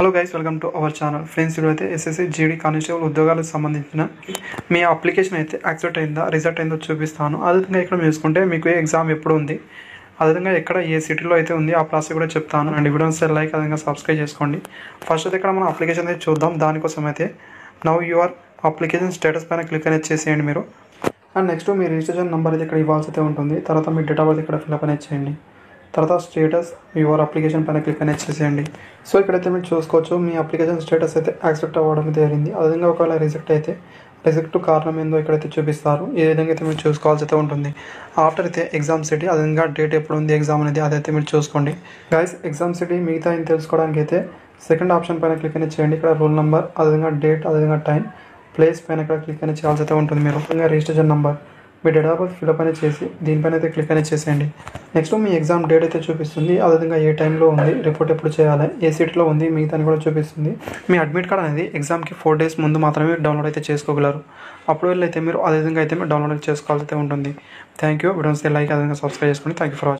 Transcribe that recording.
Hello guys, welcome to our channel. Friends, ఇప్పుడైతే SSC GD constable ఉద్యోగాలకు సంబంధించిన మీ application అయితే యాక్సెప్ట్ అయిందా, రిజల్ట్ అయిందో చూపిస్తాను. అదేవిధంగా ఇక్కడ చూసుకుంటే మీకు ఎగ్జామ్ ఎప్పుడు ఉంది, అదేవిధంగా ఎక్కడ ఏ సిటీలో అయితే ఉంది ఆ ప్రాసెస్ కూడా చెప్తాను. అండ్ వీడియోని సార్ లైక్, అదేవిధంగా సబ్స్క్రైబ్ చేసుకోండి. ఫస్ట్ అయితే ఇక్కడ మనం అప్లికేషన్ అయితే చూద్దాం. దానికోసం అయితే నౌ యువర్ అప్లికేషన్ స్టేటస్ పైన క్లిక్ అనేది చేసేయండి మీరు. And next me registration number అయితే ఇక్కడ ఇవ్వాల్సి అయితే ఉంటుంది. తర్వాత మీ డేట్ ఆఫ్ బర్త్ ఇక్కడ ఫిల్అప్ అనేది చేయండి. తర్వాత స్టేటస్ యువర్ అప్లికేషన్ పైన క్లిక్ అనేది చేసేయండి. సో ఇక్కడైతే మీరు చూసుకోవచ్చు, మీ అప్లికేషన్ స్టేటస్ అయితే యాక్సెప్ట్ అవ్వడం జరిగింది. అదేవిధంగా ఒకవేళ రిజెక్ట్ అయితే రిజెక్ట్ కారణం ఏందో ఇక్కడైతే చూపిస్తారు. ఏ విధంగా అయితే మీరు చూసుకోవాల్సి అయితే ఉంటుంది. ఆఫ్టర్ అయితే ఎగ్జామ్ సిటీ, అదేవిధంగా డేట్ ఎప్పుడు ఉంది ఎగ్జామ్ అనేది అదైతే మీరు చూసుకోండి. గైస్, ఎగ్జామ్ సిటీ మిగతా ఏం తెలుసుకోవడానికి అయితే సెకండ్ ఆప్షన్ పైన క్లిక్ అనేది చేయండి. ఇక్కడ రోల్ నెంబర్, అదేవిధంగా డేట్, అదేవిధంగా టైం, ప్లేస్ పైన ఇక్కడ క్లిక్ అనేది చేయాల్సి అయితే ఉంటుంది. మీరు ముఖ్యంగా registration number, me date of birth fill up అనేది చేసి దీనిపైన అయితే క్లిక్ అనేది చేసేయండి. నెక్స్ట్ మీ ఎగ్జామ్ డేట్ అయితే చూపిస్తుంది. అదేవిధంగా ఏ టైంలో ఉంది, రిపోర్ట్ ఎప్పుడు చేయాలి, ఏ సీట్లో ఉంది, మిగతాని కూడా చూపిస్తుంది. మీ అడ్మిట్ కార్డ్ అనేది ఎగ్జామ్కి 4 days ముందు మాత్రమే డౌన్లోడ్ అయితే చేసుకోగలరు. అప్పుడు వెళ్ళైతే మీరు అదేవిధంగా అయితే మీరు డౌన్లోడ్ చేసుకోవాల్సి అయితే ఉంటుంది. Thank you. వీడియోస్ లైక్, అదేవిధంగా సబ్స్క్రైబ్ చేసుకోండి. Thank you for watching.